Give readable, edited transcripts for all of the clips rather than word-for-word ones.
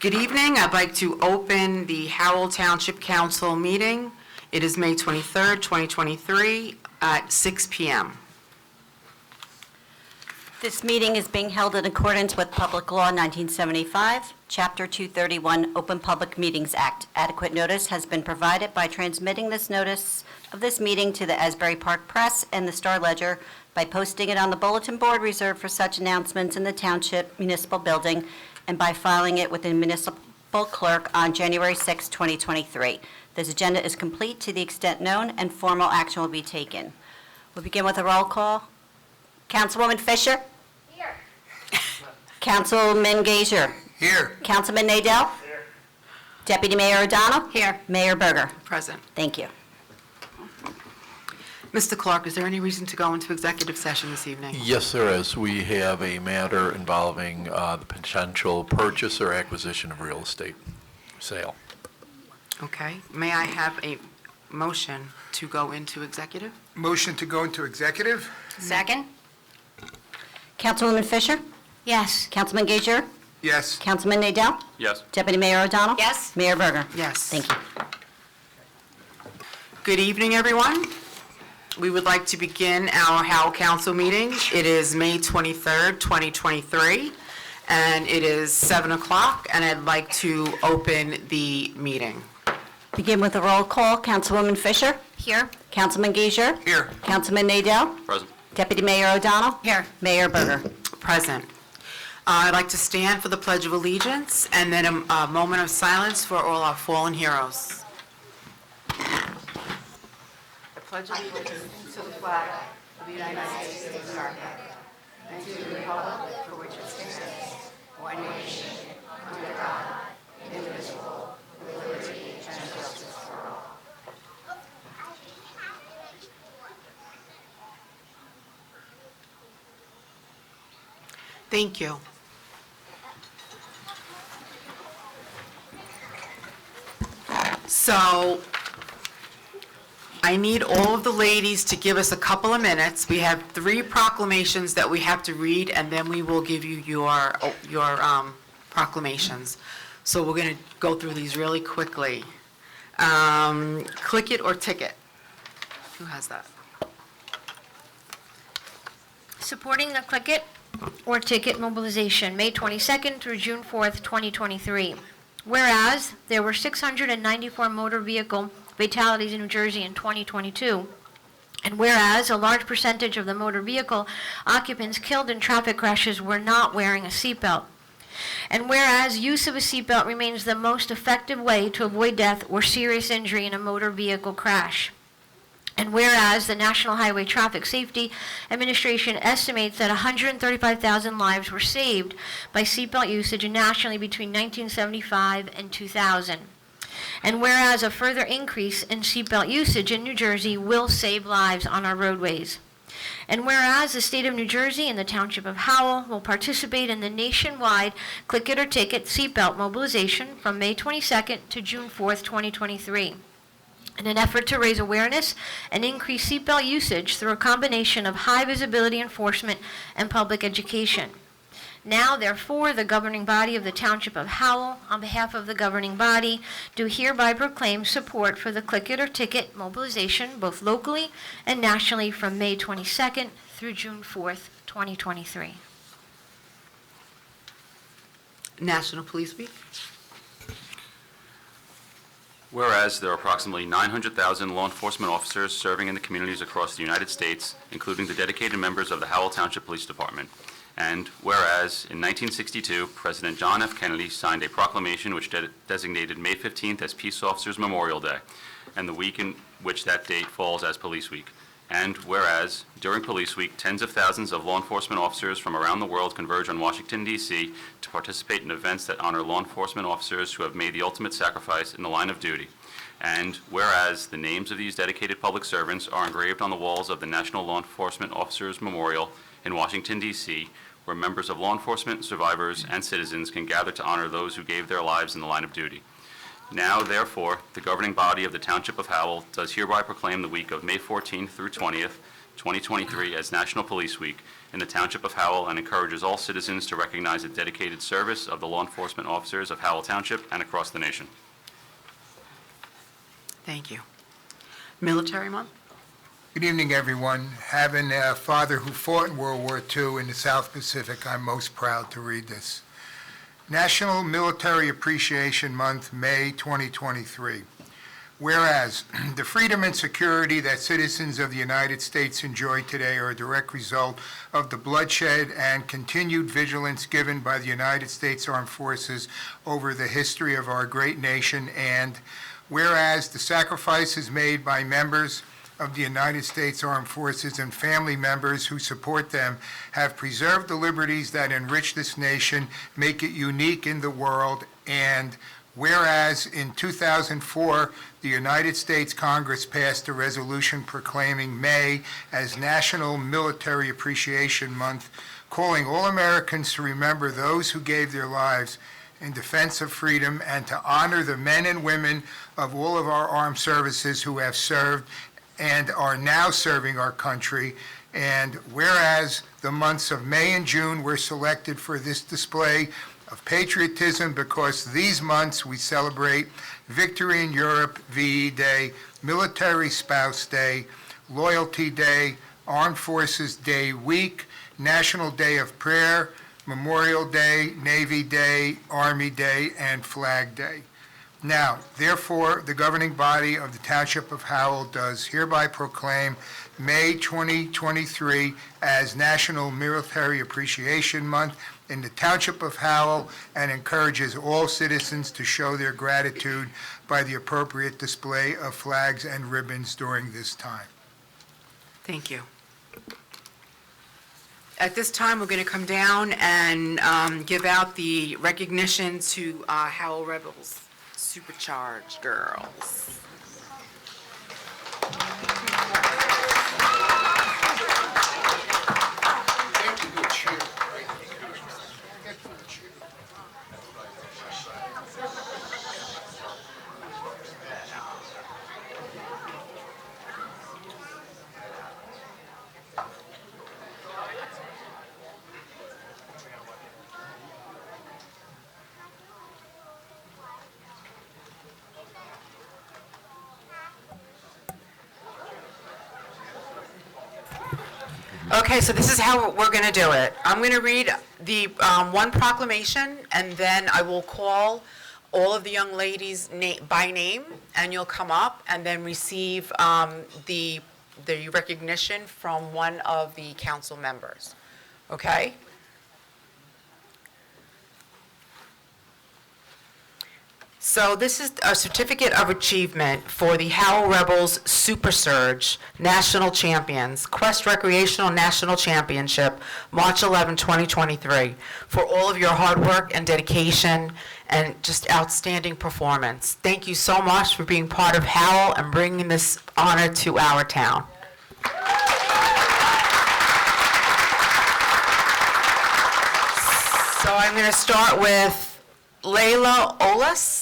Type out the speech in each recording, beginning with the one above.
Good evening. I'd like to open the Howell Township Council meeting. It is May 23rd, 2023 at 6 p.m. This meeting is being held in accordance with Public Law 1975, Chapter 231, Open Public Meetings Act. Adequate notice has been provided by transmitting this notice of this meeting to the Asbury Park Press and the Star Ledger by posting it on the bulletin board reserved for such announcements in the Township Municipal Building and by filing it with the municipal clerk on January 6, 2023. This agenda is complete to the extent known, and formal action will be taken. We'll begin with a roll call. Councilwoman Fisher? Here. Councilman Gazier? Here. Councilman Nadell? Here. Deputy Mayor O'Donnell? Here. Mayor Berger? Present. Thank you. Mr. Clark, is there any reason to go into executive session this evening? Yes, there is. We have a matter involving the potential purchase or acquisition of real estate sale. Okay. May I have a motion to go into executive? Motion to go into executive? Second? Councilwoman Fisher? Yes. Councilman Gazier? Yes. Councilman Nadell? Yes. Deputy Mayor O'Donnell? Yes. Mayor Berger? Yes. Thank you. Good evening, everyone. We would like to begin our Howell Council meeting. It is May 23rd, 2023, and it is 7 o'clock, and I'd like to open the meeting. Begin with a roll call. Councilwoman Fisher? Here. Councilman Gazier? Here. Councilman Nadell? Present. Deputy Mayor O'Donnell? Here. Mayor Berger? Present. I'd like to stand for the Pledge of Allegiance and then a moment of silence for all our fallen heroes. I pledge allegiance to the flag of the United States of America and to the republic for which it stands, one nation, under God, indivisible, with liberty and justice for all. Thank you. So I need all of the ladies to give us a couple of minutes. We have 3 proclamations that we have to read, and then we will give you your proclamations. So we're going to go through these really quickly. Click it or ticket. Who has that? Supporting the Click It or Ticket mobilization, May 22nd through June 4th, 2023. Whereas there were 694 motor vehicle fatalities in New Jersey in 2022, and whereas a large percentage of the motor vehicle occupants killed in traffic crashes were not wearing a seatbelt, and whereas use of a seatbelt remains the most effective way to avoid death or serious injury in a motor vehicle crash. And whereas the National Highway Traffic Safety Administration estimates that 135,000 lives were saved by seatbelt usage nationally between 1975 and 2000. And whereas a further increase in seatbelt usage in New Jersey will save lives on our roadways. And whereas the state of New Jersey and the Township of Howell will participate in the nationwide Click It or Ticket seatbelt mobilization from May 22nd to June 4th, 2023. In an effort to raise awareness and increase seatbelt usage through a combination of high visibility enforcement and public education. Now, therefore, the governing body of the Township of Howell, on behalf of the governing body, do hereby proclaim support for the Click It or Ticket mobilization, both locally and nationally, from May 22nd through June 4th, 2023. National Police Week. Whereas there are approximately 900,000 law enforcement officers serving in the communities across the United States, including the dedicated members of the Howell Township Police Department. And whereas in 1962, President John F. Kennedy signed a proclamation which designated May 15th as Peace Officers Memorial Day, and the week in which that date falls as Police Week. And whereas during Police Week, tens of thousands of law enforcement officers from around the world converge on Washington, D.C. to participate in events that honor law enforcement officers who have made the ultimate sacrifice in the line of duty. And whereas the names of these dedicated public servants are engraved on the walls of the National Law Enforcement Officers Memorial in Washington, D.C., where members of law enforcement, survivors, and citizens can gather to honor those who gave their lives in the line of duty. Now, therefore, the governing body of the Township of Howell does hereby proclaim the week of May 14th through 20th 2023 as National Police Week in the Township of Howell and encourages all citizens to recognize the dedicated service of the law enforcement officers of Howell Township and across the nation. Thank you. Military Month? Good evening, everyone. Having a father who fought in World War II in the South Pacific, I'm most proud to read this. National Military Appreciation Month, May 2023. Whereas the freedom and security that citizens of the United States enjoy today are a direct result of the bloodshed and continued vigilance given by the United States Armed Forces over the history of our great nation, and whereas the sacrifices made by members of the United States Armed Forces and family members who support them have preserved the liberties that enrich this nation, make it unique in the world, and whereas in 2004, the United States Congress passed a resolution proclaiming May as National Military Appreciation Month, calling all Americans to remember those who gave their lives in defense of freedom and to honor the men and women of all of our armed services who have served and are now serving our country. And whereas the months of May and June were selected for this display of patriotism because these months we celebrate Victory in Europe, VE Day, Military Spouse Day, Loyalty Day, Armed Forces Day Week, National Day of Prayer, Memorial Day, Navy Day, Army Day, and Flag Day. Now, therefore, the governing body of the Township of Howell does hereby proclaim May 2023 as National Military Appreciation Month in the Township of Howell and encourages all citizens to show their gratitude by the appropriate display of flags and ribbons during this time. Thank you. At this time, we're going to come down and give out the recognition to Howell Rebels Supercharged Girls. Okay, so this is how we're going to do it. I'm going to read the one proclamation, and then I will call all of the young ladies by name, and you'll come up and then receive the recognition from one of the council members. Okay? So this is a certificate of achievement for the Howell Rebels Super Surge National Champions, Quest Recreational National Championship, March 11, 2023, for all of your hard work and dedication and just outstanding performance. Thank you so much for being part of Howell and bringing this honor to our town. So I'm going to start with Layla Olas.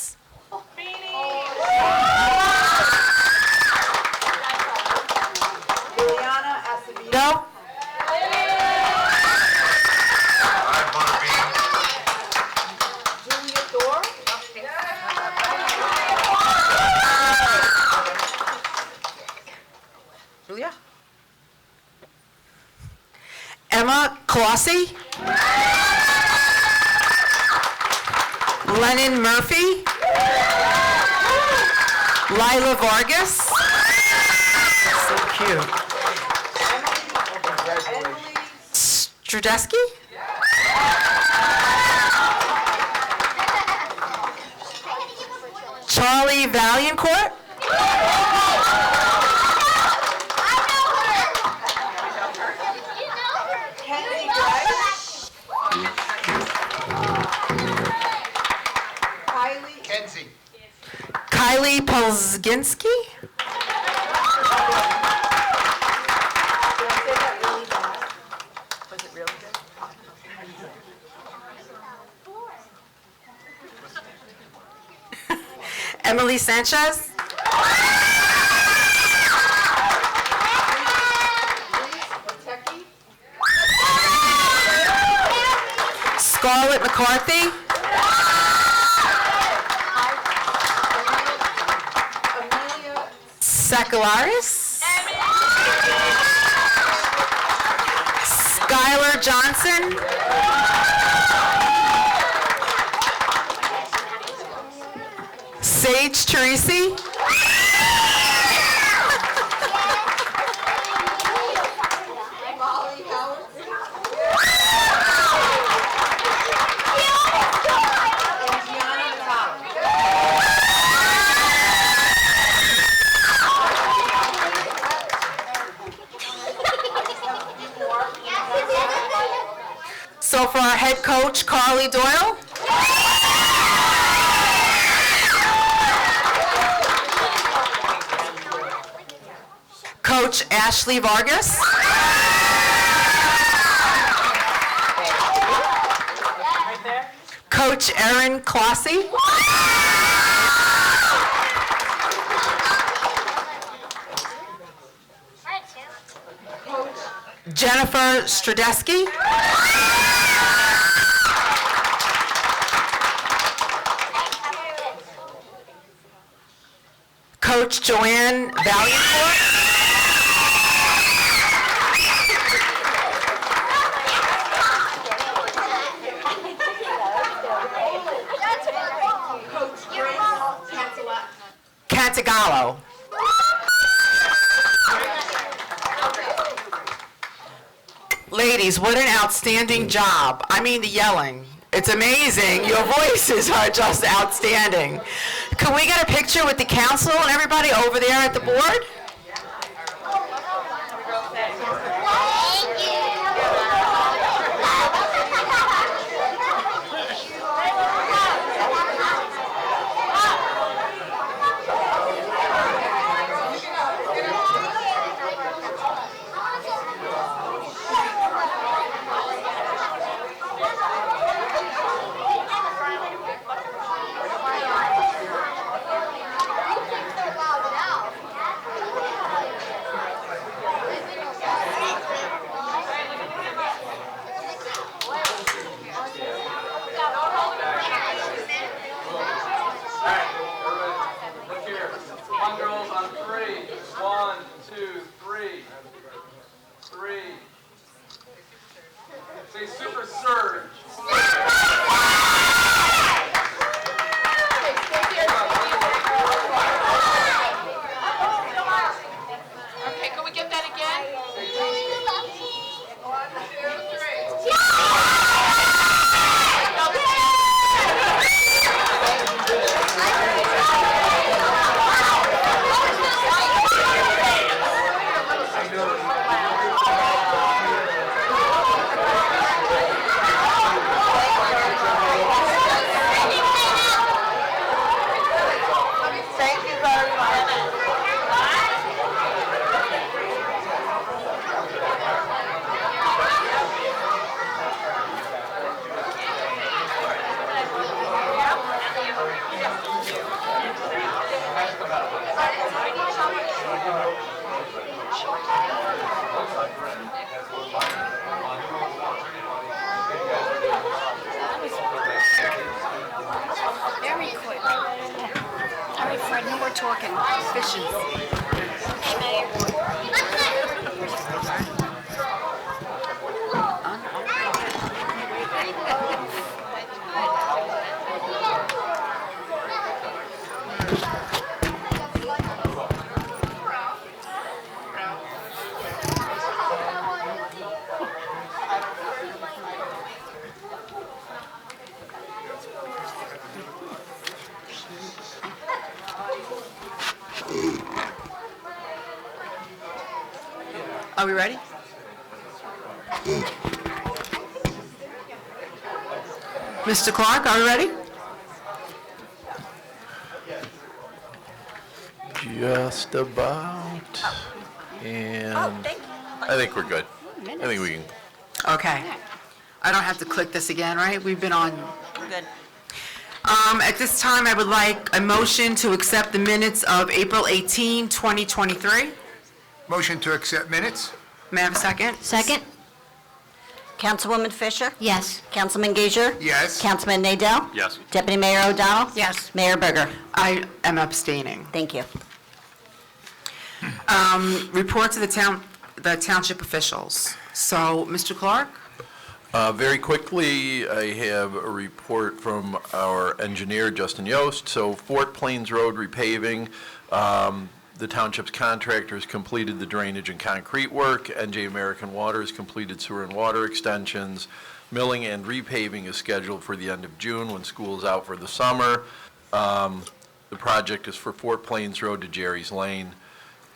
Liliana Acevedo. Julia Thor. Julia. Emma Colossi. Lennon Murphy. Lila Vargas. So cute. Strudeski? Charlie Valiancourt? Kenzie Grice? Kenzie. Kylie Polzinski? Was it really good? Emily Sanchez? Scarlett McCarthy. Sakalaris. Skylar Johnson. Sage Teresi. So for our head coach, Carly Doyle. Coach Ashley Vargas. Coach Erin Clossy. Jennifer Stradeski. Coach Joanne Valiantcourt. Cantagallo. Ladies, what an outstanding job. I mean, the yelling. It's amazing. Your voices are just outstanding. Can we get a picture with the council and everybody over there at the board? Come on, girls, on three. 1, 2, 3. 3. Say super surge. Okay, can we get that again? 1, 2, 3. Thank you very much. Very quick. All right, Fred, now we're talking efficiency. Are we ready? Mr. Clark, are we ready? Just about. And I think we're good. I think we can. Okay. I don't have to click this again, right? We've been on. Good. At this time, I would like a motion to accept the minutes of April 18, 2023. Motion to accept minutes? May I have a second? Second? Councilwoman Fisher? Yes. Councilman Gager? Yes. Councilman Nadell? Yes. Deputy Mayor O'Donnell? Yes. Mayor Berger? I am abstaining. Thank you. Report to the township officials. So, Mr. Clark? Very quickly, I have a report from our engineer, Justin Yost. So Fort Plains Road repaving, the township's contractors completed the drainage and concrete work. NJ American Water has completed sewer and water extensions. Milling and repaving is scheduled for the end of June when school is out for the summer. The project is for Fort Plains Road to Jerry's Lane.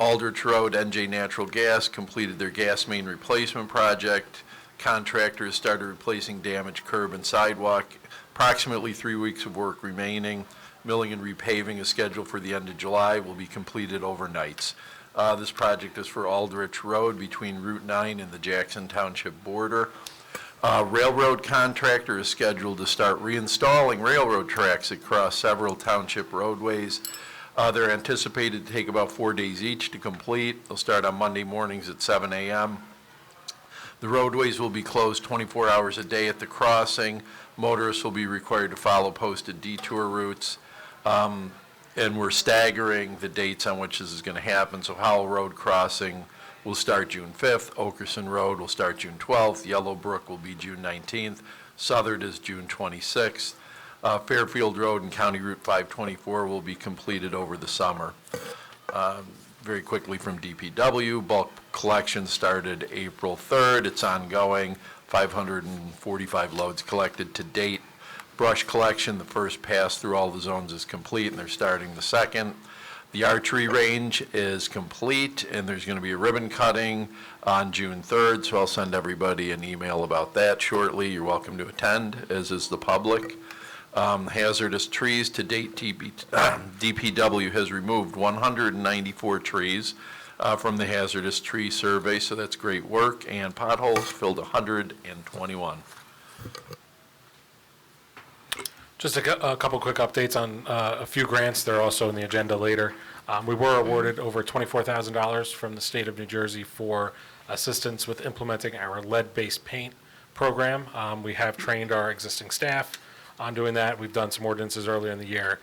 Aldrich Road, NJ Natural Gas completed their gas main replacement project. Contractors started replacing damaged curb and sidewalk. Approximately 3 weeks of work remaining. Milling and repaving is scheduled for the end of July, will be completed overnights. This project is for Aldrich Road between Route 9 and the Jackson Township border. Railroad contractor is scheduled to start reinstalling railroad tracks across several township roadways. They're anticipated to take about 4 days each to complete. They'll start on Monday mornings at 7 a.m. The roadways will be closed 24 hours a day at the crossing. Motorists will be required to follow posted detour routes. And we're staggering the dates on which this is going to happen. So Howell Road crossing will start June 5th. Okerson Road will start June 12th. Yellowbrook will be June 19th. Southard is June 26th. Fairfield Road and County Route 524 will be completed over the summer. Very quickly from DPW, bulk collection started April 3rd. It's ongoing. 545 loads collected to date. Brush collection, the first pass through all the zones is complete, and they're starting the second. The archery range is complete, and there's going to be a ribbon cutting on June 3rd, so I'll send everybody an email about that shortly. You're welcome to attend, as is the public. Hazardous trees, to date, DPW has removed 194 trees from the hazardous tree survey, so that's great work, and potholes filled 121. Just a couple quick updates on a few grants. They're also in the agenda later. We were awarded over $24,000 from the state of New Jersey for assistance with implementing our lead-based paint program. We have trained our existing staff on doing that. We've done some ordinances earlier in the year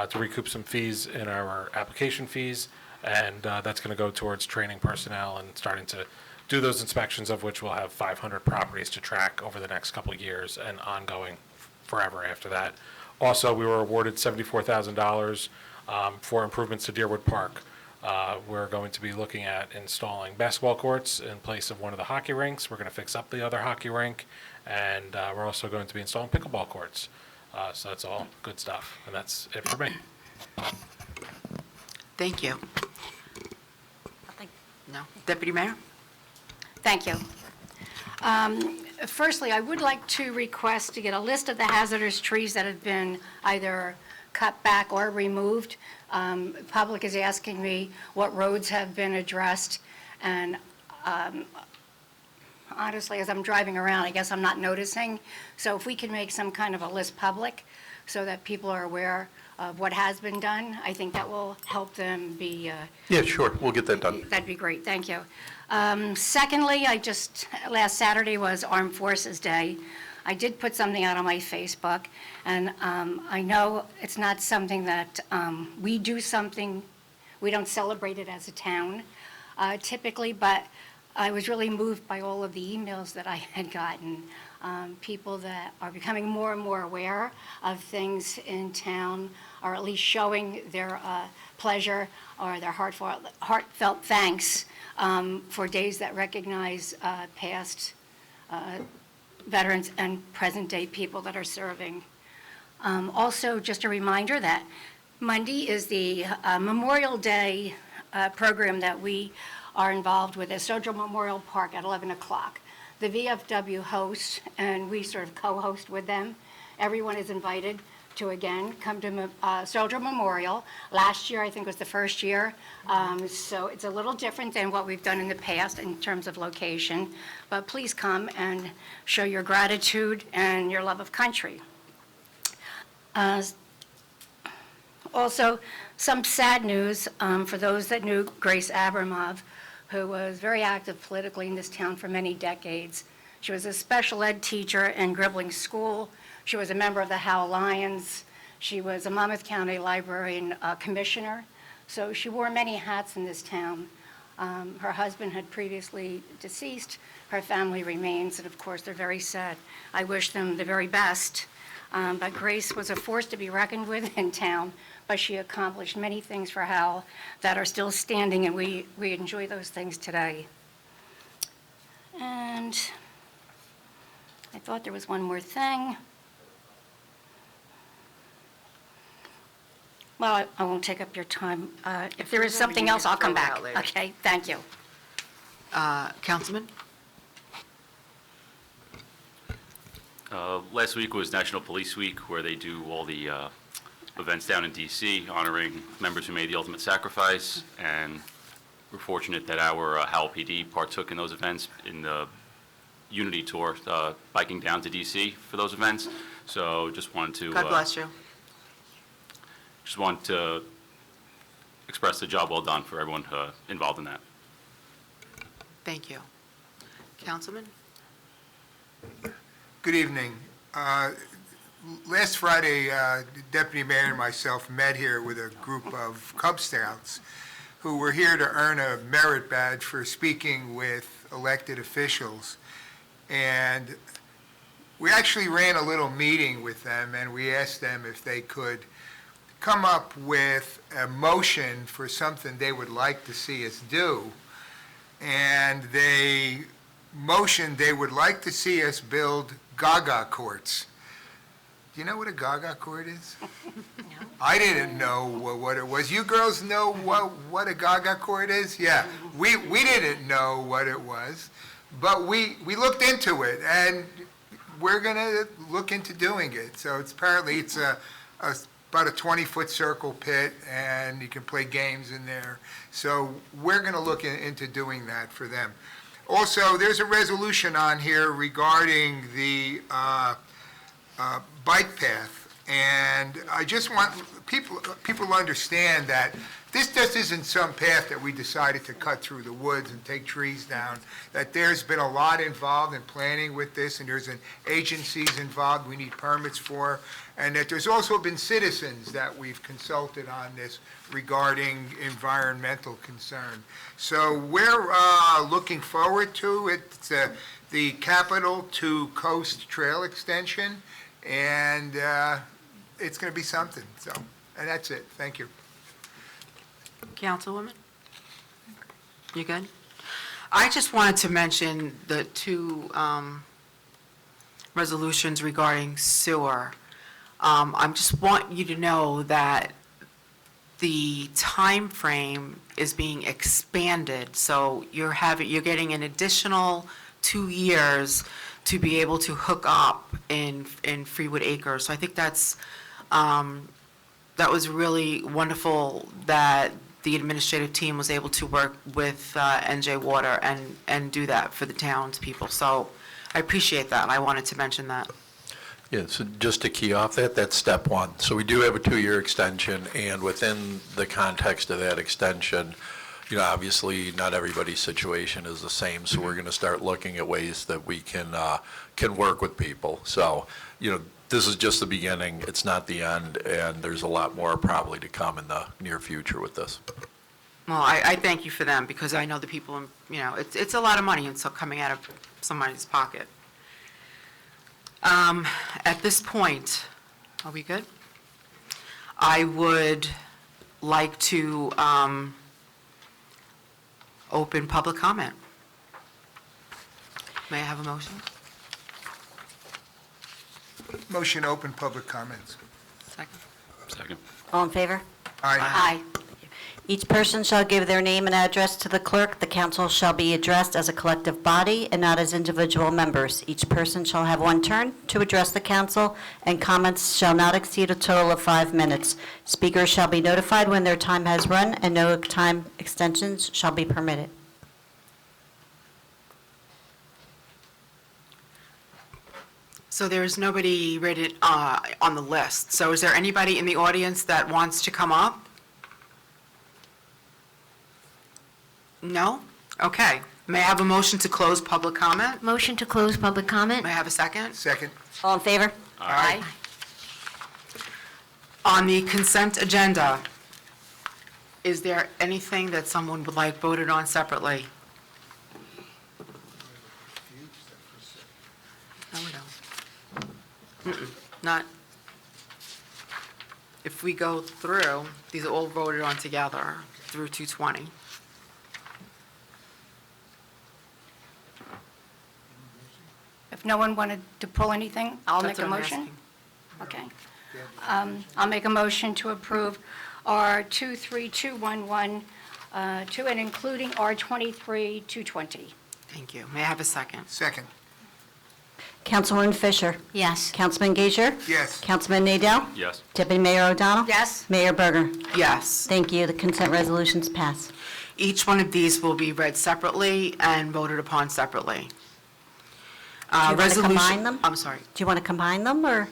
to recoup some fees in our application fees, and that's going to go towards training personnel and starting to do those inspections, of which we'll have 500 properties to track over the next couple of years and ongoing forever after that. Also, we were awarded $74,000 for improvements to Deerwood Park. We're going to be looking at installing basketball courts in place of one of the hockey rinks. We're going to fix up the other hockey rink, and we're also going to be installing pickleball courts. So that's all good stuff, and that's it for me. Thank you. Nothing. No. Deputy Mayor? Thank you. Firstly, I would like to request to get a list of the hazardous trees that have been either cut back or removed. The public is asking me what roads have been addressed, and honestly, as I'm driving around, I guess I'm not noticing. So if we can make some kind of a list public so that people are aware of what has been done, I think that will help them be Yeah, sure, we'll get that done. that'd be great, thank you. Secondly, last Saturday was Armed Forces Day. I did put something out on my Facebook, and I know it's not something that we don't celebrate it as a town typically, but I was really moved by all of the emails that I had gotten. People that are becoming more and more aware of things in town, or at least showing their pleasure or their heartfelt thanks for days that recognize past veterans and present-day people that are serving. Also, just a reminder that Monday is the Memorial Day program that we are involved with at Soldier Memorial Park at 11 o'clock. The VFW hosts, and we sort of co-host with them. Everyone is invited to, again, come to Soldier Memorial. Last year, I think, was the first year, so it's a little different than what we've done in the past in terms of location, but please come and show your gratitude and your love of country. Also, some sad news for those that knew Grace Abramov, who was very active politically in this town for many decades. She was a special ed teacher in Gribbling School. She was a member of the Howell Lions. She was a Monmouth County Librarian Commissioner. So she wore many hats in this town. Her husband had previously deceased. Her family remains, and of course, they're very sad. I wish them the very best. But Grace was a force to be reckoned with in town, but she accomplished many things for Howell that are still standing, and we enjoy those things today. And I thought there was one more thing. Well, I won't take up your time. If there is something else, I'll come back. Okay, thank you. Councilman? Last week was National Police Week, where they do all the events down in D.C. honoring members who made the ultimate sacrifice, and we're fortunate that our Howell PD partook in those events in the Unity Tour, biking down to D.C. for those events. So just wanted to... God bless you. Just want to express the job well done for everyone involved in that. Thank you. Councilman? Good evening. Last Friday, the Deputy Mayor and myself met here with a group of Cub Scouts who were here to earn a merit badge for speaking with elected officials. And we actually ran a little meeting with them, and we asked them if they could come up with a motion for something they would like to see us do. And they motioned they would like to see us build Gaga courts. Do you know what a Gaga court is? I didn't know what it was. You girls know what a Gaga court is? Yeah, we didn't know what it was, but we looked into it, and we're going to look into doing it. So it's apparently about a 20-foot circle pit, and you can play games in there. So we're going to look into doing that for them. Also, there's a resolution on here regarding the bike path, and I just want people to understand that this just isn't some path that we decided to cut through the woods and take trees down, that there's been a lot involved in planning with this, and there's agencies involved we need permits for, and that there's also been citizens that we've consulted on this regarding environmental concern. So we're looking forward to it. It's the Capital to Coast Trail Extension, and it's going to be something. So, and that's it. Thank you. Councilwoman? You good? I just wanted to mention the two resolutions regarding sewer. I just want you to know that the time frame is being expanded, so you're getting an additional 2 years to be able to hook up in Freewood Acres. So I think that was really wonderful that the administrative team was able to work with NJ Water and do that for the townspeople. So I appreciate that, and I wanted to mention that. Yeah, so just to key off that, that's step one. So we do have a 2-year extension, and within the context of that extension, you know, obviously not everybody's situation is the same, so we're going to start looking at ways that we can work with people. So, you know, this is just the beginning. It's not the end, and there's a lot more probably to come in the near future with this. Well, I thank you for them, because I know the people, you know, it's a lot of money, and so coming out of somebody's pocket. At this point, are we good? I would like to open public comment. May I have a motion? Motion to open public comments. Second. Second. All in favor? Aye. Aye. Each person shall give their name and address to the clerk. The council shall be addressed as a collective body and not as individual members. Each person shall have one turn to address the council, and comments shall not exceed a total of 5 minutes. Speakers shall be notified when their time has run, and no time extensions shall be permitted. So there is nobody rated on the list. So is there anybody in the audience that wants to come up? No? Okay. May I have a motion to close public comment? Motion to close public comment. May I have a second? Second. All in favor? Aye. On the consent agenda, is there anything that someone would like voted on separately? No, we don't. Not. If we go through, these are all voted on together through 220. If no one wanted to pull anything, I'll make That's a what I'm motion. asking. Okay. I'll make a motion to approve R 23211 to and including R 23220. Thank you. May I have a second? Second. Councilwoman Fisher? Yes. Councilman Gager? Yes. Councilman Nadell? Yes. Deputy Mayor O'Donnell? Yes? Mayor Berger? Yes. Thank you. The consent resolutions pass. Each one of these will be read separately and voted upon separately. Do you want to Resolution- combine them? I'm sorry. Do you want to combine them, or?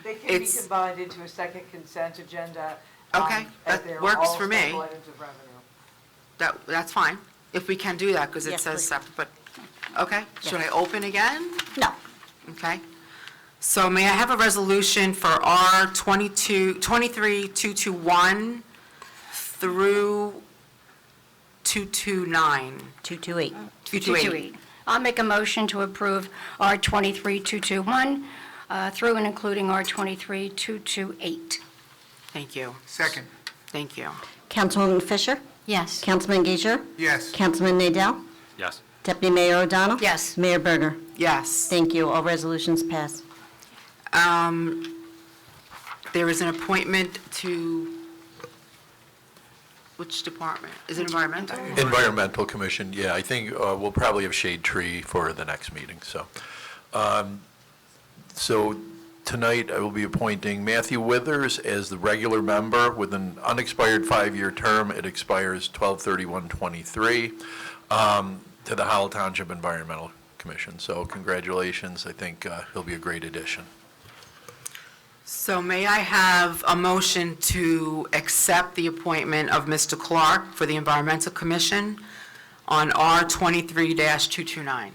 They can be It's- combined into a second consent agenda. Okay, as that they're works all for me. separate items of revenue. That's fine, if we can do that, because it Yes, says please. separate, but, okay. Should I Yes. open again? No. Okay. So may I have a resolution for R 23221 through 229? 228. 228. I'll make a motion to approve R 23221 through and including R 23228. Thank you, Second. thank you. Councilwoman Fisher? Yes. Councilman Gager? Yes. Councilman Nadell? Yes. Deputy Mayor O'Donnell? Yes. Mayor Berger? Yes. Thank you. All resolutions pass. There is an appointment to, which department? Is it environmental? Environmental Commission, yeah, I think we'll probably have shade tree for the next meeting, so. So tonight, I will be appointing Matthew Withers as the regular member with an unexpired 5-year term. It expires 12/31/23 to the Howell Township Environmental Commission. So congratulations, I think he'll be a great addition. So may I have a motion to accept the appointment of Mr. Clark for the Environmental Commission on R 23-229?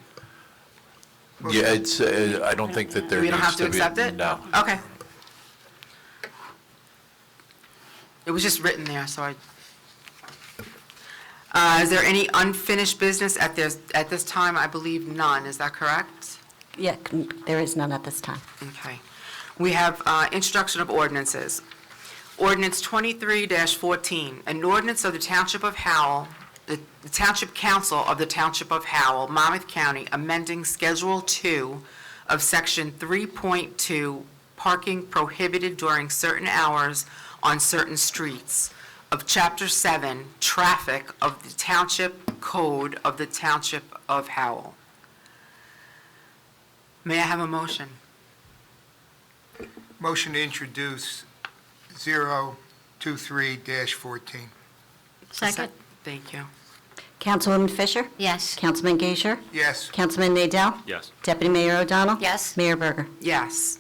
Yeah, it's, I don't think that there We needs don't have to to be. accept it? No. Okay. It was just written there, so is there any unfinished business at this time? I believe none, is that correct? Yeah, there is none at this time. Okay. We have introduction of ordinances. Ordinance 23-14, an ordinance of the Township of Howell, the Township Council of the Township of Howell, Monmouth County, amending Schedule 2 of Section 3.2, parking prohibited during certain hours on certain streets, of Chapter 7, Traffic of the Township Code of the Township of Howell. May I have a motion? Motion to introduce 023-14. Second. Thank you. Councilwoman Fisher? Yes. Councilman Gager? Yes. Councilman Nadell? Yes. Deputy Mayor O'Donnell? Yes? Mayor Berger? Yes.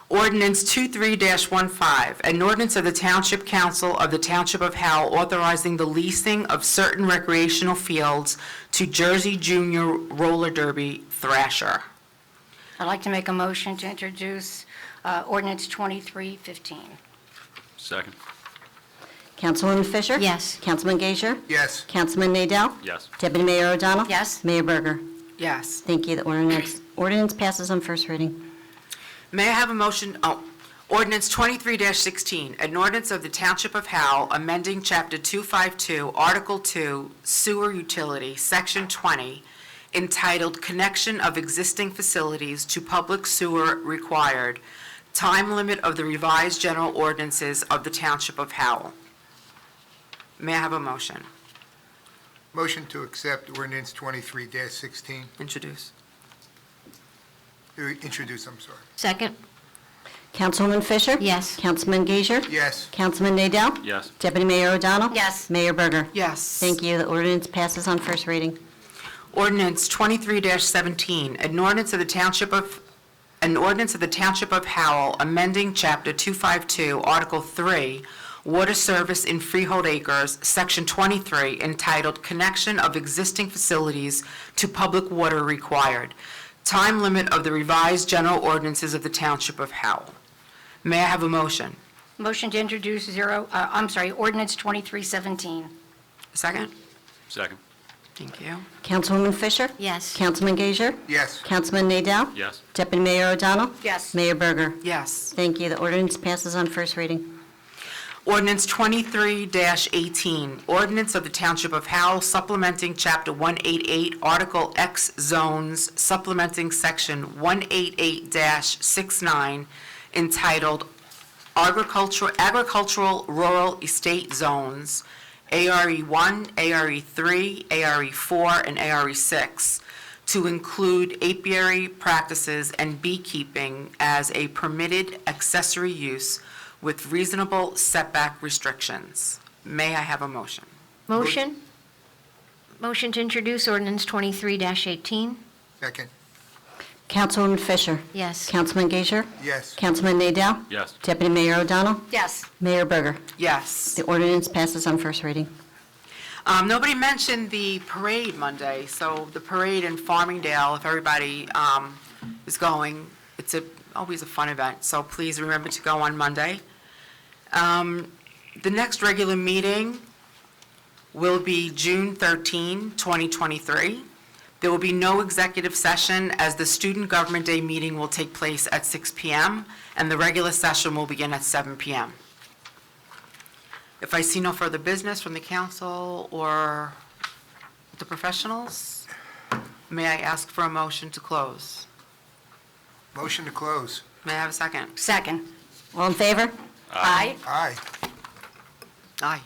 Ordinance 23-15, an ordinance of the Township Council of the Township of Howell authorizing the leasing of certain recreational fields to Jersey Junior Roller Derby Thrasher. I'd like to make a motion to introduce ordinance 2315. Second. Councilwoman Fisher? Yes. Councilman Gager? Yes. Councilman Nadell? Yes. Deputy Mayor O'Donnell? Yes? Mayor Berger? Yes. Thank you. The ordinance passes on first reading. May I have a motion, ordinance 23-16, an ordinance of the Township of Howell amending Chapter 252, Article 2, Sewer Utility, Section 20, entitled Connection of Existing Facilities to Public Sewer Required, time limit of the revised general ordinances of the Township of Howell. May I have a motion? Motion to accept ordinance 23-16. Introduce. Introduce, I'm sorry. Second. Councilwoman Fisher? Yes. Councilman Gager? Yes. Councilman Nadell? Yes. Deputy Mayor O'Donnell? Yes? Mayor Berger? Yes. Thank you. The ordinance passes on first reading. Ordinance 23-17, an ordinance of the Township of Howell amending Chapter 252, Article 3, Water Service in Freehold Acres, Section 23, entitled Connection of Existing Facilities to Public Water Required. Time limit of the revised general ordinances of the Township of Howell. May I have a motion? Motion to introduce ordinance 2317. Second? Second. Thank you. Councilwoman Fisher? Yes. Councilman Gager? Yes. Councilman Nadell? Yes. Deputy Mayor O'Donnell? Yes. Mayor Berger? Yes. Thank you. The ordinance passes on first reading. Ordinance 23-18, ordinance of the Township of Howell supplementing Chapter 188, Article X zones, supplementing Section 188-69, entitled Agricultural Rural Estate Zones, ARE1, ARE3, ARE4, and ARE6, to include apiary practices and beekeeping as a permitted accessory use with reasonable setback restrictions. May I have a motion? Motion? Motion to introduce ordinance 23-18. Second. Councilwoman Fisher? Yes. Councilman Gager? Yes. Councilman Nadell? Yes. Deputy Mayor O'Donnell? Yes. Mayor Berger? Yes. The ordinance passes on first reading. Nobody mentioned the parade Monday, so the parade in Farmingdale, if everybody is going, it's always a fun event, so please remember to go on Monday. The next regular meeting will be June 13, 2023. There will be no executive session as the Student Government Day meeting will take place at 6 p.m. and the regular session will begin at 7 p.m. If I see no further business from the council or the professionals, may I ask for a motion to close? Motion to close. May I have a second? Second. All in favor? Aye. Aye. Aye.